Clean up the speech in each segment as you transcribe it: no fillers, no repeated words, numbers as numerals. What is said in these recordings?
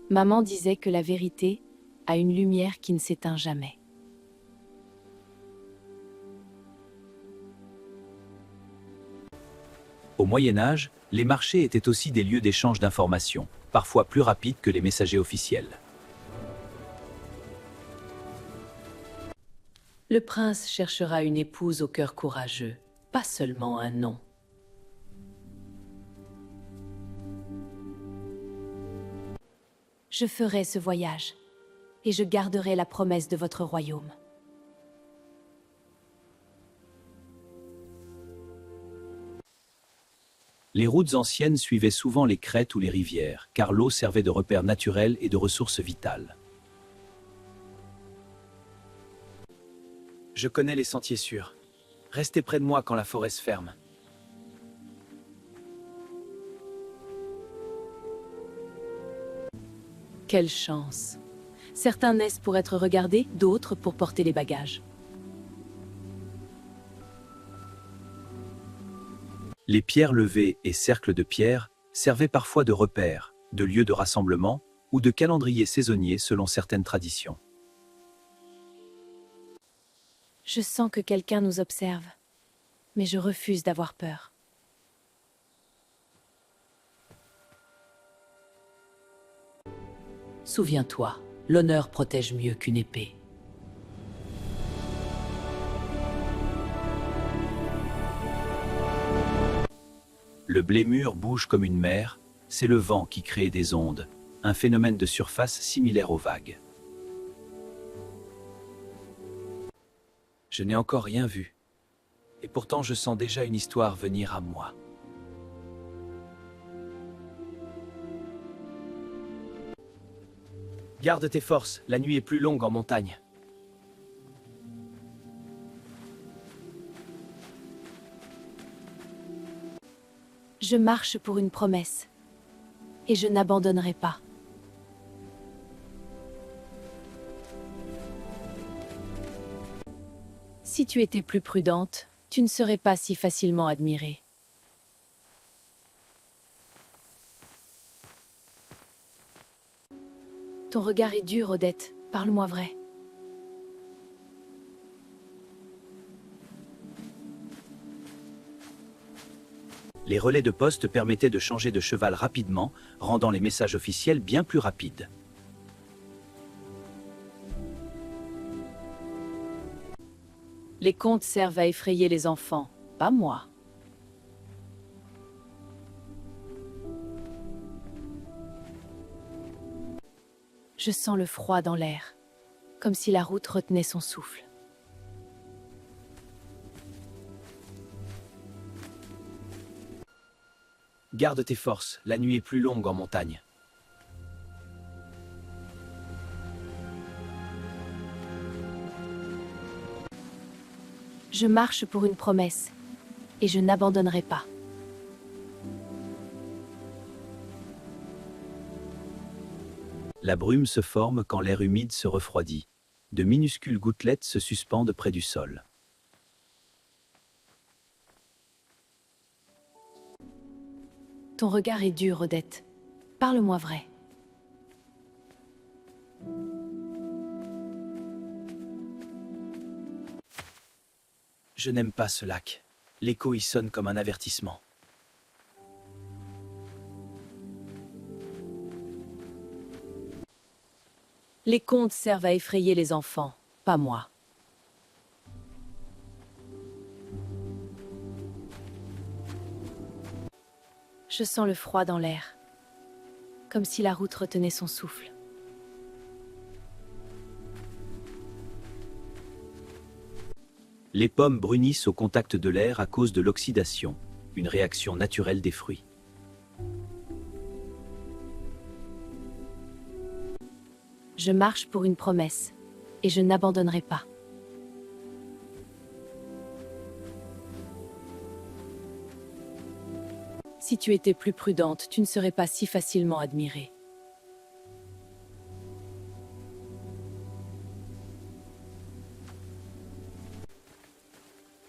Maman disait que la vérité a une lumière qui ne s'éteint jamais. Au Moyen Âge, les marchés étaient aussi des lieux d'échange d'informations, parfois plus rapides que les messagers officiels. Le prince cherchera une épouse au cœur courageux, pas seulement un nom. Je ferai ce voyage, et je garderai la promesse de votre royaume. Les routes anciennes suivaient souvent les crêtes ou les rivières, car l'eau servait de repère naturel et de ressource vitale. Je connais les sentiers sûrs. Restez près de moi quand la forêt se ferme. Quelle chance! Certains naissent pour être regardés, d'autres pour porter les bagages. Les pierres levées et cercles de pierre servaient parfois de repères, de lieux de rassemblement ou de calendrier saisonnier selon certaines traditions. Je sens que quelqu'un nous observe, mais je refuse d'avoir peur. Souviens-toi, l'honneur protège mieux qu'une épée. Le blé mûr bouge comme une mer, c'est le vent qui crée des ondes, un phénomène de surface similaire aux vagues. Je n'ai encore rien vu. Et pourtant je sens déjà une histoire venir à moi. Garde tes forces, la nuit est plus longue en montagne. Je marche pour une promesse, et je n'abandonnerai pas. Si tu étais plus prudente, tu ne serais pas si facilement admirée. Ton regard est dur, Odette. Parle-moi vrai. Les relais de poste permettaient de changer de cheval rapidement, rendant les messages officiels bien plus rapides. Les contes servent à effrayer les enfants, pas moi. Je sens le froid dans l'air, comme si la route retenait son souffle. Garde tes forces, la nuit est plus longue en montagne. Je marche pour une promesse, et je n'abandonnerai pas. La brume se forme quand l'air humide se refroidit. De minuscules gouttelettes se suspendent près du sol. Ton regard est dur, Odette. Parle-moi vrai. Je n'aime pas ce lac. L'écho y sonne comme un avertissement. Les contes servent à effrayer les enfants, pas moi. Je sens le froid dans l'air, comme si la route retenait son souffle. Les pommes brunissent au contact de l'air à cause de l'oxydation, une réaction naturelle des fruits. Je marche pour une promesse, et je n'abandonnerai pas. Si tu étais plus prudente, tu ne serais pas si facilement admirée.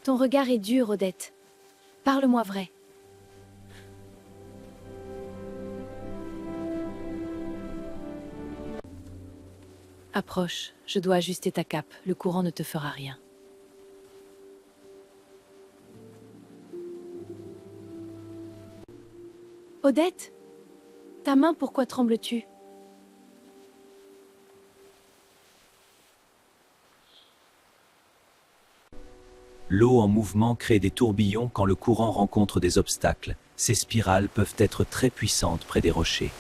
Ton regard est dur, Odette. Parle-moi vrai. Approche, je dois ajuster ta cape, le courant ne te fera rien. Odette? Ta main, pourquoi trembles-tu? L'eau en mouvement crée des tourbillons quand le courant rencontre des obstacles. Ces spirales peuvent être très puissantes près des rochers.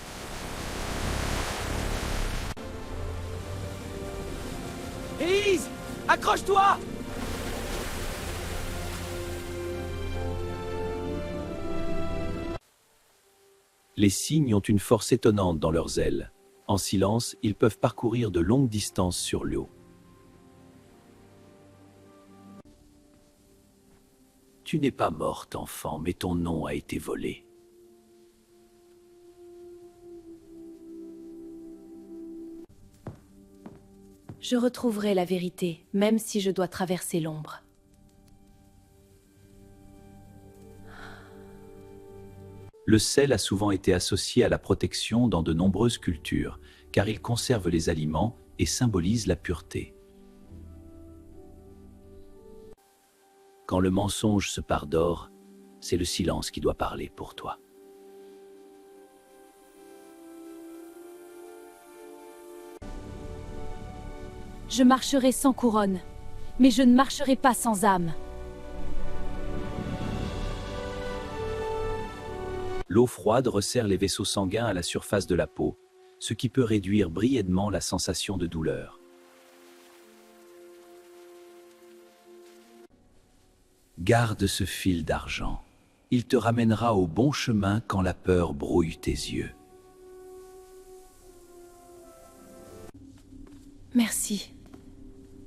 Élise! Accroche-toi! Les cygnes ont une force étonnante dans leurs ailes. En silence, ils peuvent parcourir de longues distances sur l'eau. Tu n'es pas morte, enfant, mais ton nom a été volé. Je retrouverai la vérité, même si je dois traverser l'ombre. Le sel a souvent été associé à la protection dans de nombreuses cultures, car il conserve les aliments et symbolise la pureté. Quand le mensonge se pare d'or, c'est le silence qui doit parler pour toi. Je marcherai sans couronne, mais je ne marcherai pas sans âme. L'eau froide resserre les vaisseaux sanguins à la surface de la peau, ce qui peut réduire brièvement la sensation de douleur. Garde ce fil d'argent. Il te ramènera au bon chemin quand la peur brouille tes yeux. Merci.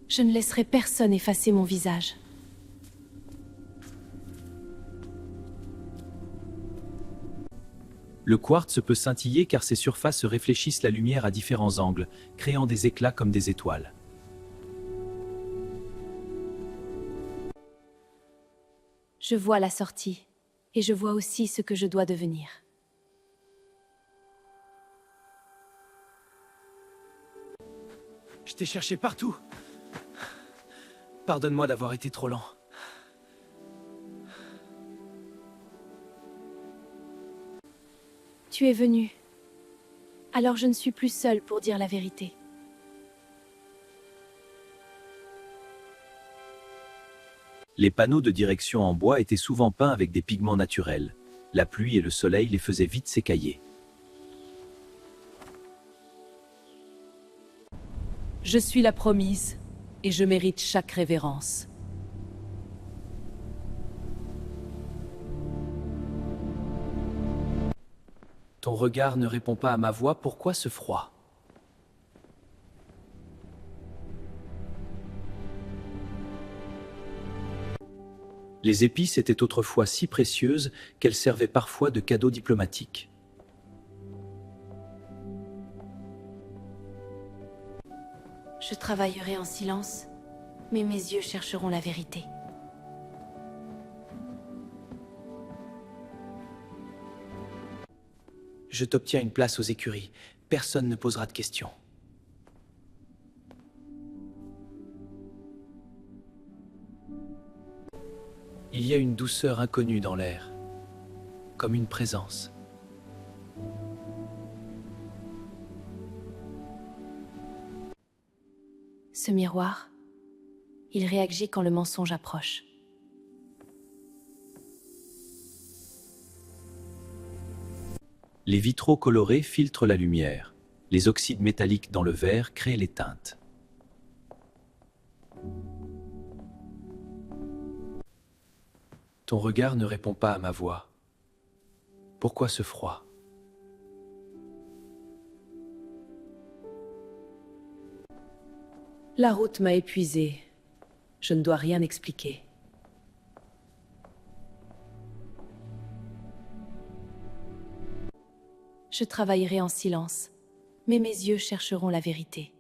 Je ne laisserai personne effacer mon visage. Le quartz peut scintiller car ses surfaces réfléchissent la lumière à différents angles, créant des éclats comme des étoiles. Je vois la sortie, et je vois aussi ce que je dois devenir. Je t'ai cherché partout. Pardonne-moi d'avoir été trop lent. Tu es venu. Alors je ne suis plus seule pour dire la vérité. Les panneaux de direction en bois étaient souvent peints avec des pigments naturels. La pluie et le soleil les faisaient vite s'écailler. Je suis la promise, et je mérite chaque révérence. Ton regard ne répond pas à ma voix, pourquoi ce froid? Les épices étaient autrefois si précieuses qu'elles servaient parfois de cadeaux diplomatiques. Je travaillerai en silence, mais mes yeux chercheront la vérité. Je t'obtiens une place aux écuries. Personne ne posera de questions. Il y a une douceur inconnue dans l'air, comme une présence. Ce miroir, il réagit quand le mensonge approche. Les vitraux colorés filtrent la lumière. Les oxydes métalliques dans le verre créent les teintes. Ton regard ne répond pas à ma voix. Pourquoi ce froid? La route m'a épuisée. Je ne dois rien expliquer. Je travaillerai en silence, mais mes yeux chercheront la vérité.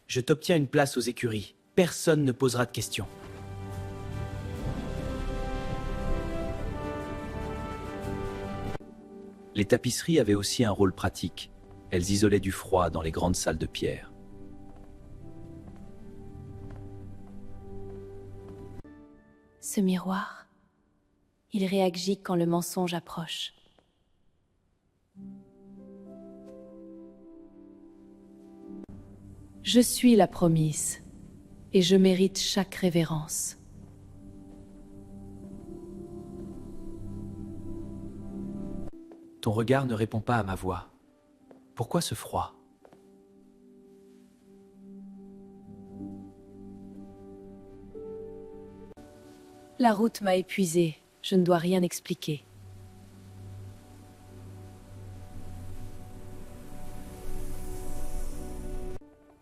Je t'obtiens une place aux écuries. Personne ne posera de questions. Les tapisseries avaient aussi un rôle pratique. Elles isolaient du froid dans les grandes salles de pierre. Ce miroir, il réagit quand le mensonge approche. Je suis la promise, et je mérite chaque révérence. Ton regard ne répond pas à ma voix. Pourquoi ce froid? La route m'a épuisée, je ne dois rien expliquer.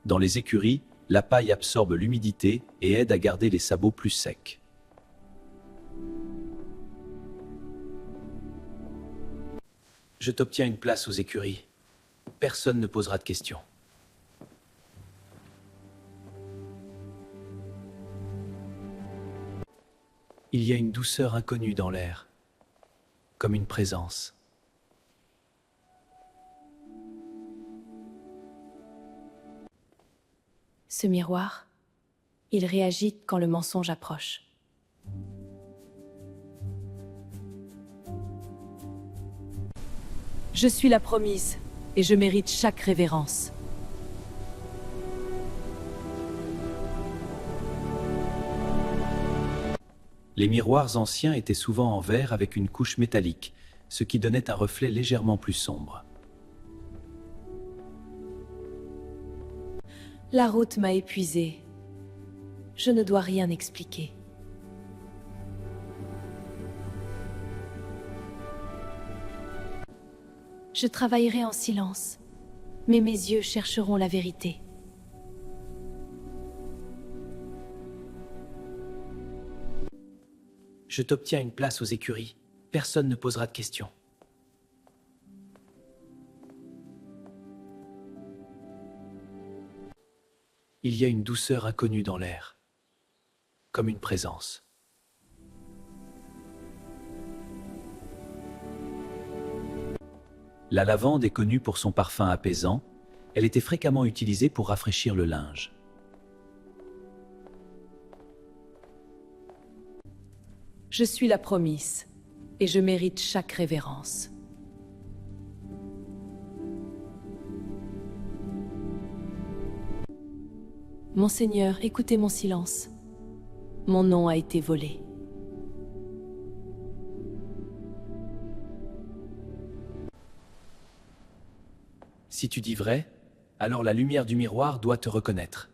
Dans les écuries, la paille absorbe l'humidité et aide à garder les sabots plus secs. Je t'obtiens une place aux écuries. Personne ne posera de questions. Il y a une douceur inconnue dans l'air, comme une présence. Ce miroir, il réagit quand le mensonge approche. Je suis la promise, et je mérite chaque révérence. Les miroirs anciens étaient souvent en verre avec une couche métallique, ce qui donnait un reflet légèrement plus sombre. La route m'a épuisée. Je ne dois rien expliquer. Je travaillerai en silence, mais mes yeux chercheront la vérité. Je t'obtiens une place aux écuries. Personne ne posera de questions. Il y a une douceur inconnue dans l'air, comme une présence. La lavande est connue pour son parfum apaisant. Elle était fréquemment utilisée pour rafraîchir le linge. Je suis la promise, et je mérite chaque révérence. Monseigneur, écoutez mon silence. Mon nom a été volé. Si tu dis vrai, alors la lumière du miroir doit te reconnaître.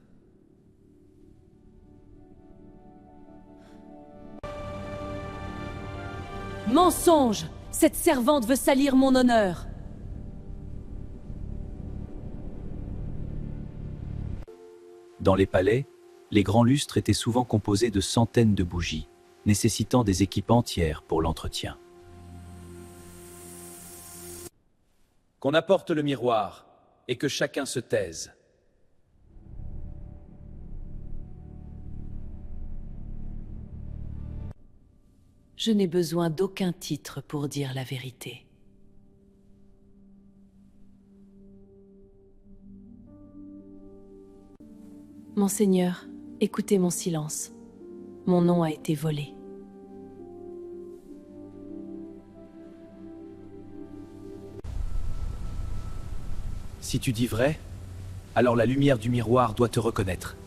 Mensonge! Cette servante veut salir mon honneur! Dans les palais, les grands lustres étaient souvent composés de centaines de bougies, nécessitant des équipes entières pour l'entretien. Qu'on apporte le miroir, et que chacun se taise. Je n'ai besoin d'aucun titre pour dire la vérité. Monseigneur, écoutez mon silence. Mon nom a été volé. Si tu dis vrai, alors la lumière du miroir doit te reconnaître.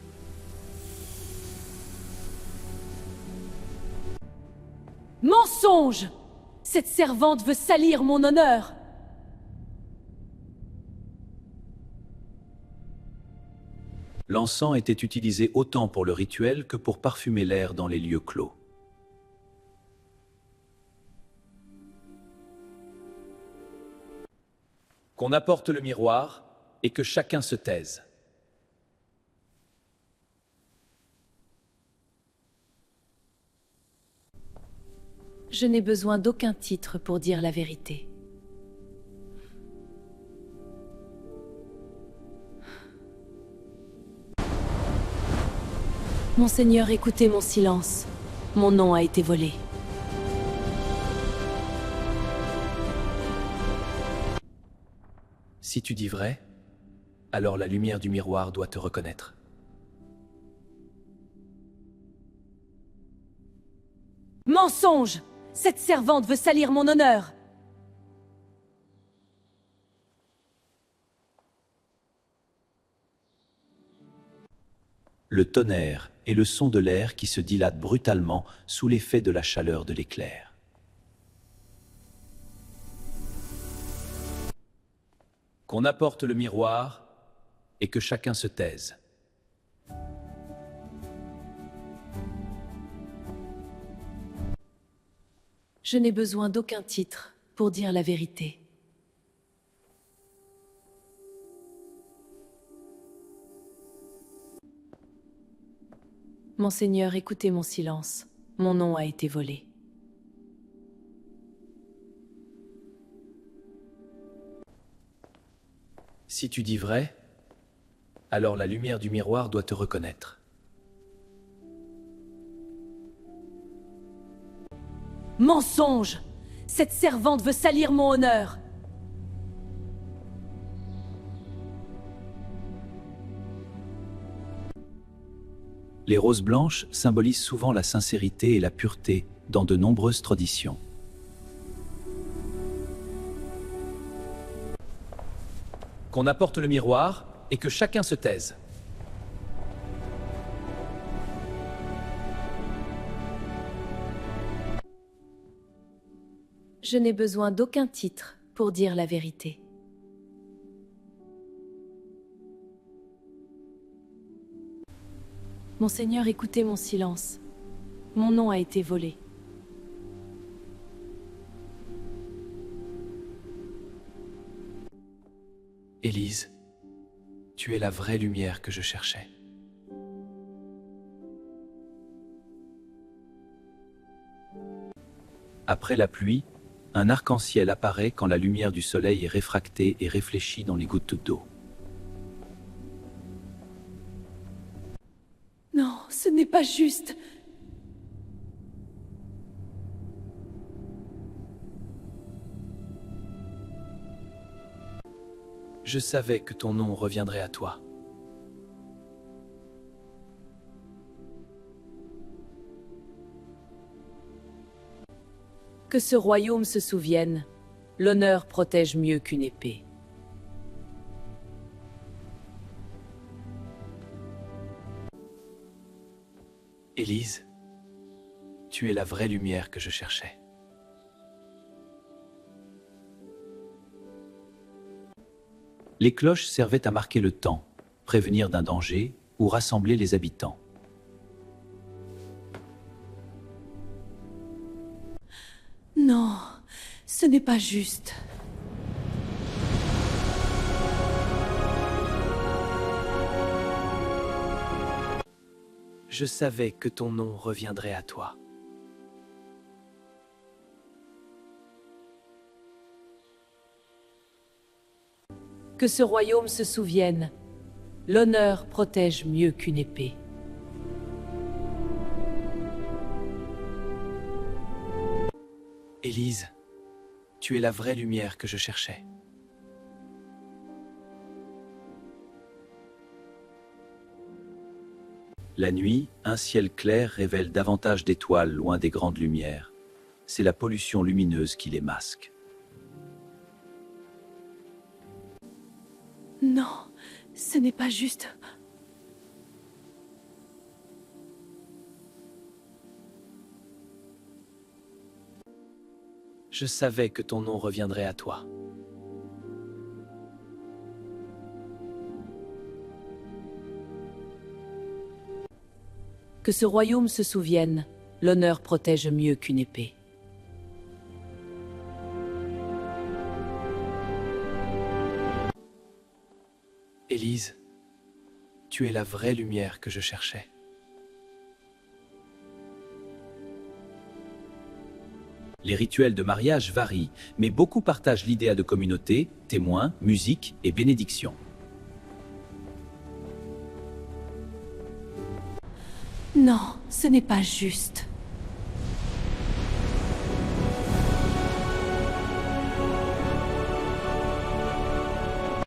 Mensonge! Cette servante veut salir mon honneur! L'encens était utilisé autant pour le rituel que pour parfumer l'air dans les lieux clos. Qu'on apporte le miroir, et que chacun se taise. Je n'ai besoin d'aucun titre pour dire la vérité. Monseigneur, écoutez mon silence. Mon nom a été volé. Si tu dis vrai, alors la lumière du miroir doit te reconnaître. Mensonge! Cette servante veut salir mon honneur! Le tonnerre est le son de l'air qui se dilate brutalement sous l'effet de la chaleur de l'éclair. Qu'on apporte le miroir et que chacun se taise. Je n'ai besoin d'aucun titre pour dire la vérité. Monseigneur, écoutez mon silence. Mon nom a été volé. Si tu dis vrai, alors la lumière du miroir doit te reconnaître. Mensonge! Cette servante veut salir mon honneur! Les roses blanches symbolisent souvent la sincérité et la pureté dans de nombreuses traditions. Qu'on apporte le miroir et que chacun se taise. Je n'ai besoin d'aucun titre pour dire la vérité. Monseigneur, écoutez mon silence. Mon nom a été volé. Élise, tu es la vraie lumière que je cherchais. Après la pluie, un arc-en-ciel apparaît quand la lumière du soleil est réfractée et réfléchie dans les gouttes d'eau. Non, ce n'est pas juste. Je savais que ton nom reviendrait à toi. Que ce royaume se souvienne, l'honneur protège mieux qu'une épée. Élise, tu es la vraie lumière que je cherchais. Les cloches servaient à marquer le temps, prévenir d'un danger ou rassembler les habitants. Non, ce n'est pas juste. Je savais que ton nom reviendrait à toi. Que ce royaume se souvienne, l'honneur protège mieux qu'une épée. Élise, tu es la vraie lumière que je cherchais. La nuit, un ciel clair révèle davantage d'étoiles loin des grandes lumières. C'est la pollution lumineuse qui les masque. Non, ce n'est pas juste. Je savais que ton nom reviendrait à toi. Que ce royaume se souvienne, l'honneur protège mieux qu'une épée. Élise, tu es la vraie lumière que je cherchais. Les rituels de mariage varient, mais beaucoup partagent l'idéal de communauté, témoins, musique et bénédiction. Non, ce n'est pas juste.